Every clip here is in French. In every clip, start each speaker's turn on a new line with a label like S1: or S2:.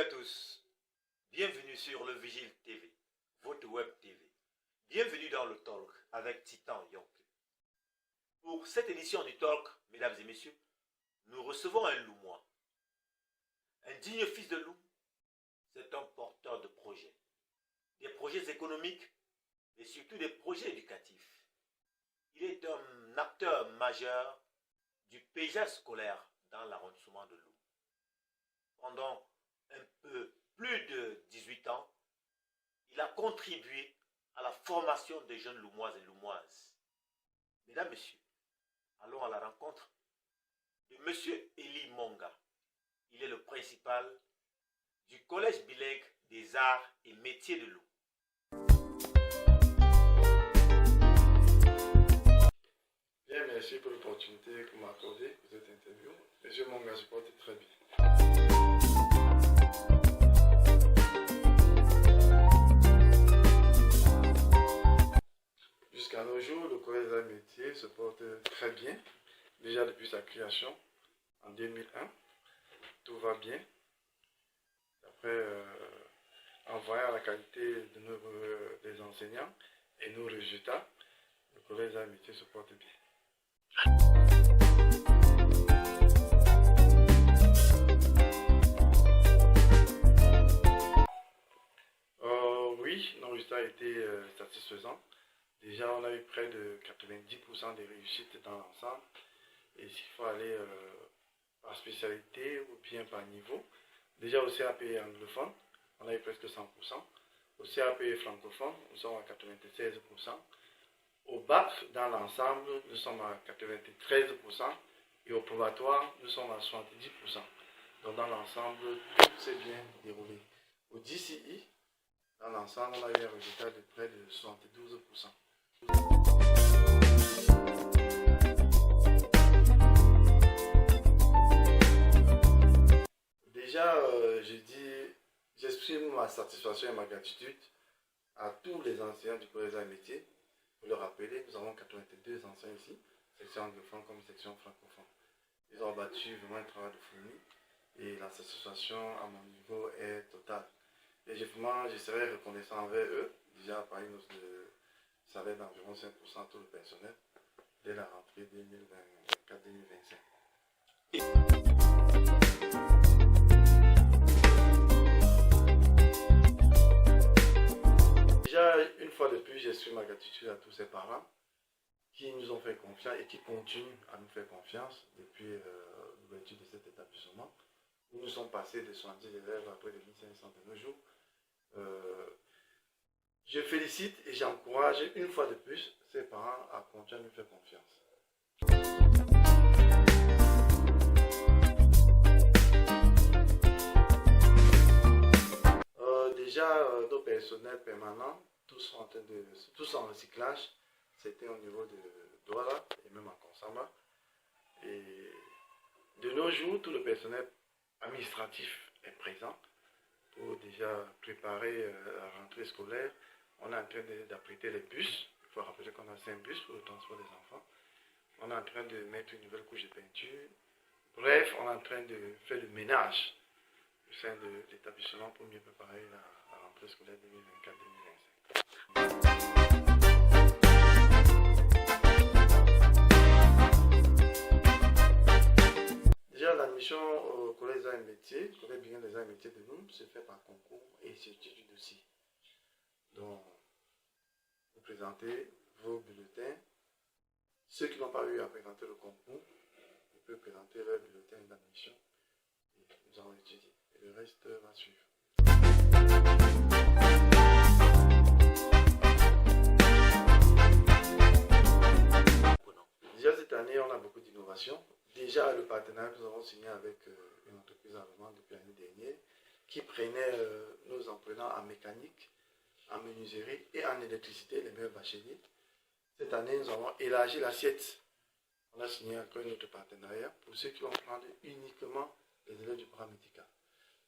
S1: tous, bienvenue sur le Vigile TV, votre web TV. Bienvenue dans le Talk avec Titan Yonke. Pour cette édition du Talk, mesdames et messieurs, nous recevons un Loumois. Un digne fils de loup, c'est un porteur de projets. Des projets économiques et surtout des projets éducatifs. Il est un acteur majeur du paysage scolaire dans l'arrondissement de Loum. Pendant un peu plus de 18 ans, il a contribué à la formation des jeunes Loumois et Loumoises. Mesdames, Messieurs, allons à la rencontre de M. Eli Monga. Il est le principal du Collège bilingue des arts et métiers de Loum.
S2: Bien, merci pour l'opportunité que vous m'accordez pour cette interview. Monsieur Monga se porte très bien. Jusqu'à nos jours, le Collège des métiers se porte très bien. Déjà depuis sa création en 2001, tout va bien. Après, en voyant la qualité des enseignants et nos résultats, le Collège des métiers se porte bien. Oui, nos résultats étaient satisfaisants. Déjà, on a eu près de 90% des réussites dans l'ensemble. Et s'il faut aller par spécialité ou bien par niveau, déjà au CAP anglophone, on a eu presque 100%. Au CAP francophone, nous sommes à 96%. Au BAC, dans l'ensemble, nous sommes à 93%. Et au probatoire, nous sommes à 70%. Donc dans l'ensemble, tout s'est bien déroulé. Au DCI, dans l'ensemble, on a eu un résultat de près de 72%. Déjà, j'exprime ma satisfaction et ma gratitude à tous les enseignants du Collège des métiers. Pour le rappeler, nous avons 82 enseignants ici, section anglophone comme section francophone. Ils ont battu vraiment un travail de fourmi et la satisfaction à mon niveau est totale. Et je serai reconnaissant envers eux, déjà par une hausse de salaire d'environ 5% à tout le personnel dès la rentrée 2024-2025. Déjà, une fois de plus, j'exprime ma gratitude à tous ces parents qui nous ont fait confiance et qui continuent à nous faire confiance depuis l'ouverture de cet établissement, où nous sommes passés de 70 élèves à près de 1500 de nos jours. Je félicite et j'encourage une fois de plus ces parents à continuer à nous faire confiance. Déjà, nos personnels permanents, tous sont en recyclage. C'était au niveau de Douala et même à Konsamba. Et de nos jours, tout le personnel administratif est présent pour déjà préparer la rentrée scolaire. On est en train d'apprêter les bus. Il faut rappeler qu'on a 5 bus pour le transport des enfants. On est en train de mettre une nouvelle couche de peinture. Bref, on est en train de faire le ménage au sein de l'établissement pour mieux préparer la rentrée scolaire 2024-2025. Déjà, l'admission au Collège des arts et métiers, le Collège bilingue des arts et métiers de Loum, se fait par concours et certitude aussi. Donc, vous présentez vos bulletins. Ceux qui n'ont pas eu à présenter le concours, ils peuvent présenter leur bulletin d'admission et nous allons étudier. Et le reste va suivre. Déjà cette année, on a beaucoup d'innovations. Déjà, le partenariat que nous avons signé avec une entreprise allemande depuis l'année dernière qui prenait nos apprenants en mécanique, en menuiserie et en électricité, les meilleurs bacheliers. Cette année, nous avons élargi l'assiette. On a signé encore un autre partenariat pour ceux qui vont prendre uniquement les élèves du paramédical.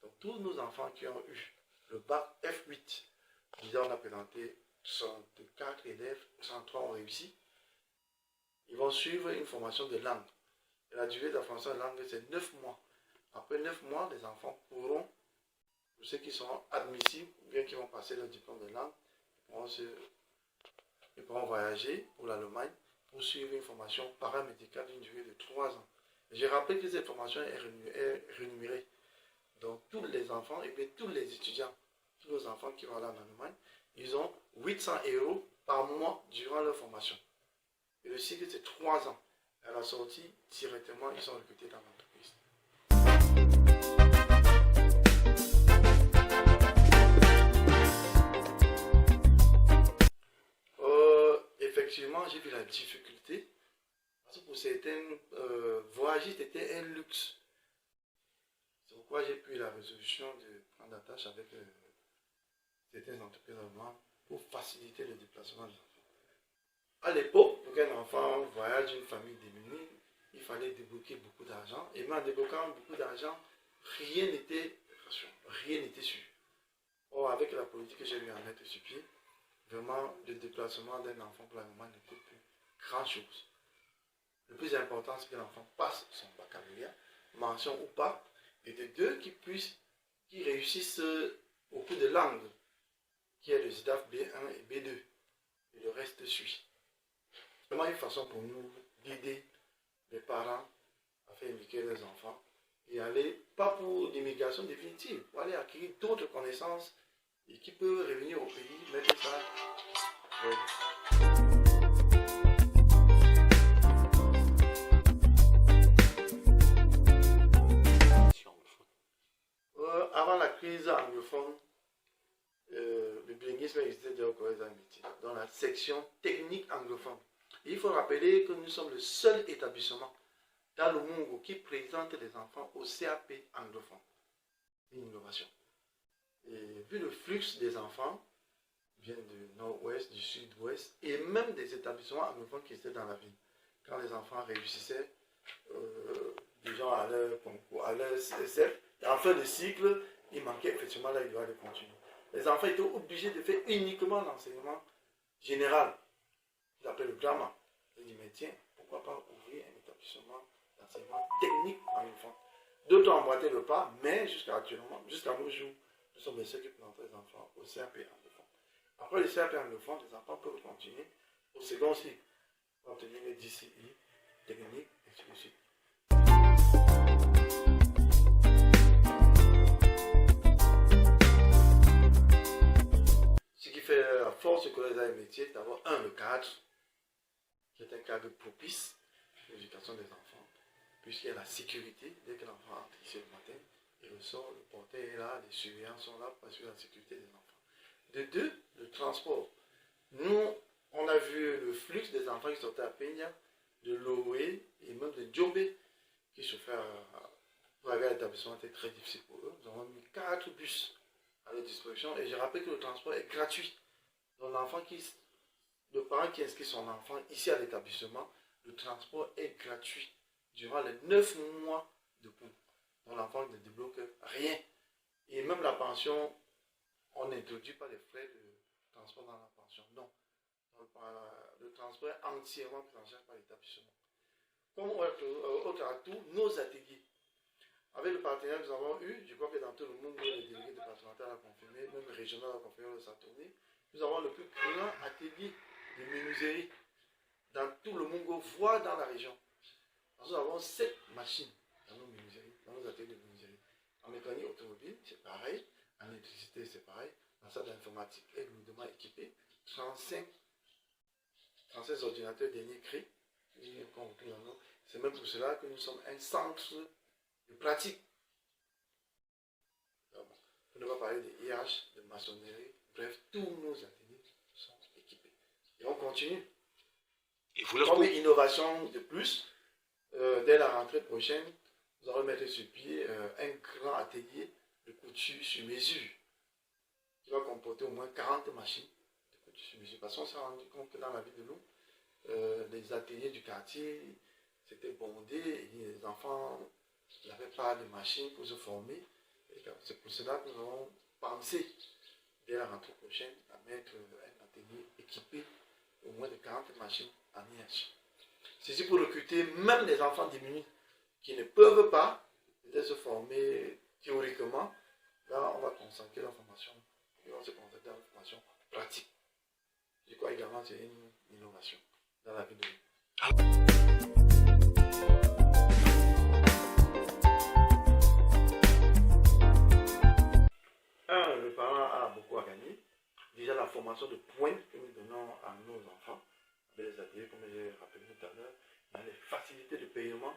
S2: Donc, tous nos enfants qui ont eu le bac F8, déjà on a présenté 64 élèves, 103 ont réussi. Ils vont suivre une formation de langue. Et la durée de la formation de langue, c'est 9 mois. Après 9 mois, les enfants pourront Pour ceux qui sont admissibles, ou bien qui vont passer le diplôme de langue, ils pourront voyager pour l'Allemagne pour suivre une formation paramédicale d'une durée de 3 ans. J'ai rappelé que cette formation est rémunérée. Donc tous les enfants, et bien tous les étudiants, tous nos enfants qui vont aller en Allemagne, ils ont 800 € par mois durant leur formation. Et le cycle, c'est 3 ans. À la sortie, directement, ils sont recrutés dans l'entreprise. Effectivement, j'ai vu la difficulté. Parce que pour certains, voyager, c'était un luxe. C'est pourquoi j'ai pris la résolution de prendre la tâche avec certaines entreprises allemandes pour faciliter le déplacement des enfants. À l'époque, pour qu'un enfant voyage d'une famille démunie, il fallait débloquer beaucoup d'argent. Et même en débloquant beaucoup d'argent, rien n'était sûr. Or, avec la politique que j'ai mis en mettre sur pied, vraiment, le déplacement d'un enfant pour l'Allemagne ne coûte plus grand-chose. Le plus important, c'est que l'enfant passe son baccalauréat, mention ou pas, et de deux, qui réussissent au cours de langue, qui est le SIDAF B1 et B2, et le reste suit. C'est vraiment une façon pour nous d'aider les parents à faire éduquer leurs enfants et aller, pas pour l'immigration définitive, pour aller acquérir d'autres connaissances et qui peuvent revenir au pays, mettre ça. Avant la crise anglophone, le bilinguisme existait déjà au Collège des métiers, dans la section technique anglophone. Et il faut rappeler que nous sommes le seul établissement dans le monde qui présente les enfants au CAP anglophone. Une innovation. Et vu le flux des enfants, viennent du nord-ouest, du sud-ouest, et même des établissements anglophones qui étaient dans la ville. Quand les enfants réussissaient, des gens à leur concours, à leur CSF, en fin de cycle, il manquait effectivement là, il doit aller continuer. Les enfants étaient obligés de faire uniquement l'enseignement général, qu'ils appellent le grammar. Ils disent, mais tiens, pourquoi pas ouvrir un établissement d'enseignement technique anglophone. D'autres ont emboîté le pas, mais jusqu'à nos jours, nous sommes les seuls qui présentent les enfants au CAP anglophone. Après le CAP anglophone, les enfants peuvent continuer au second cycle, pour obtenir les DCI, techniques, et ainsi de suite. Ce qui fait la force du Collège des Arts et Métiers, c'est d'avoir le cadre, qui est un cadre propice à l'éducation des enfants, puisqu'il y a la sécurité, dès que l'enfant entre ici le matin, il ressort, le portail est là, les surveillants sont là pour assurer la sécurité des enfants. De deux, le transport. Nous, on a vu le flux des enfants qui sortaient à Peña, de Loé et même de Djobé, qui se fait pour arriver à l'établissement, était très difficile pour eux. Nous avons mis 4 bus à leur disposition et je rappelle que le transport est gratuit. Donc le parent qui inscrit son enfant ici à l'établissement, le transport est gratuit durant les 9 mois de cours. Donc l'enfant ne débloque rien. Et même la pension, on n'introduit pas les frais de transport dans la pension. Non. Donc, le transport est entièrement pris en charge par l'établissement. Comme autre atout, nos ateliers. Avec le partenaire que nous avons eu, je crois que dans tout le monde, les délégués départementaux ont confirmé, même régional a confirmé de sa tournée, nous avons le plus grand atelier de menuiserie dans tout le monde, voire dans la région. Nous avons 7 machines dans nos menuiseries, dans nos ateliers de menuiserie. En mécanique automobile, c'est pareil. En électricité, c'est pareil. La salle d'informatique est lourdement équipée. 35 ordinateurs dernier cri. C'est même pour cela que nous sommes un centre de pratique. Pour ne pas parler de IH, de maçonnerie, bref, tous nos ateliers sont équipés. Et on continue. Comme une innovation de plus, dès la rentrée prochaine, nous allons mettre sur pied un grand atelier de couture sur mesure qui va comporter au moins 40 machines de couture sur mesure. Parce qu'on s'est rendu compte que dans la ville de Lou, les ateliers du quartier c'était bondé et les enfants n'avaient pas de machines pour se former. C'est pour cela que nous avons pensé dès la rentrée prochaine à mettre un atelier équipé au moins de 40 machines en IH. Ceci pour recruter même les enfants démunis qui ne peuvent pas peut-être se former théoriquement, Là, on va consacrer la formation, et on va se concentrer dans la formation pratique. Je crois également que c'est une innovation dans la vie de l'homme. Le parent a beaucoup à gagner. Déjà, la formation de pointe que nous donnons à nos enfants, avec les ateliers, comme j'ai rappelé tout à l'heure, dans les facilités de paiement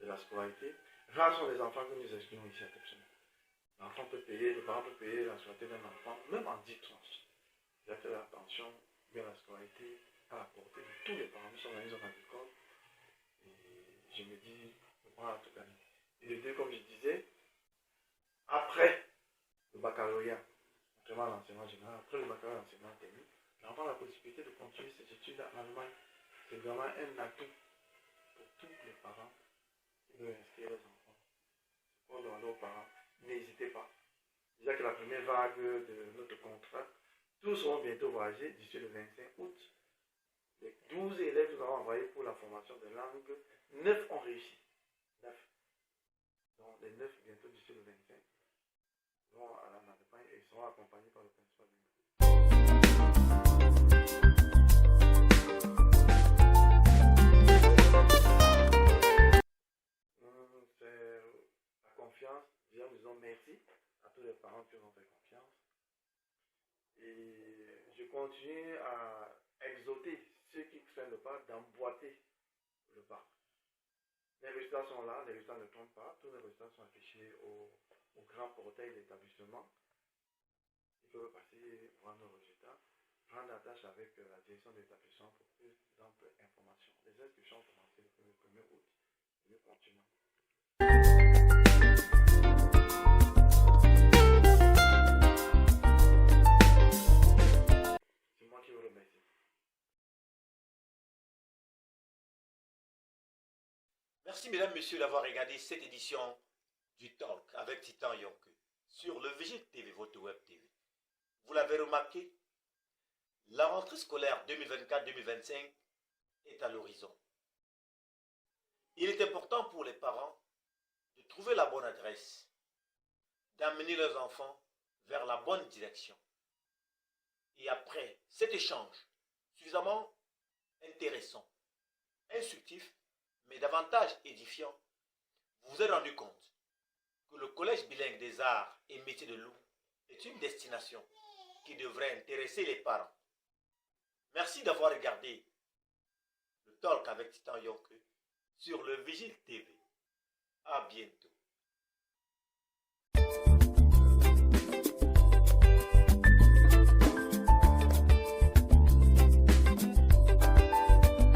S2: de la scolarité. Rares sont les enfants que nous excluons ici à Tepson. L'enfant peut payer, le parent peut payer la scolarité d'un enfant, même en 10 tranches. J'attire l'attention bien la scolarité à la portée de tous les parents. Nous sommes dans une zone agricole et je me dis, on va tout gagner. Et le deux, comme je disais, après le baccalauréat, notamment l'enseignement général, après le baccalauréat l'enseignement technique, l'enfant a la possibilité de continuer ses études en Allemagne. C'est vraiment un atout pour tous les parents qui veulent inscrire leurs enfants. On demande aux parents, n'hésitez pas. Déjà que la première vague de notre contrat, tous seront bientôt voyagés d'ici le 25 août. Les 12 élèves que nous avons envoyés pour la formation de langue, 9 ont réussi. 9. Donc les 9 bientôt d'ici le 25 vont à la Allemagne et seront accompagnés par le principal du c'est la confiance. Déjà, nous disons merci à tous les parents qui nous ont fait confiance. Et je continue à exhorter ceux qui prennent le pas d'emboîter le pas. Les résultats sont là, les résultats ne tombent pas. Tous les résultats sont affichés au grand portail de l'établissement. Ils peuvent passer voir nos résultats, prendre attache avec la direction de l'établissement pour plus d'amples informations. Les inscriptions ont commencé le 1er août et nous continuons. C'est moi qui vous remercie.
S1: Merci mesdames, messieurs d'avoir regardé cette édition du Talk avec Titan Yonke sur le Vigile TV, votre web TV. Vous l'avez remarqué, la rentrée scolaire 2024-2025 est à l'horizon. Il est important pour les parents de trouver la bonne adresse, d'amener leurs enfants vers la bonne direction. Et après cet échange suffisamment intéressant, instructif, mais davantage édifiant, vous vous êtes rendu compte que le Collège bilingue des arts et métiers de Lou est une destination qui devrait intéresser les parents. Merci d'avoir regardé le Talk avec Titan Yonke sur le Vigile TV. À bientôt.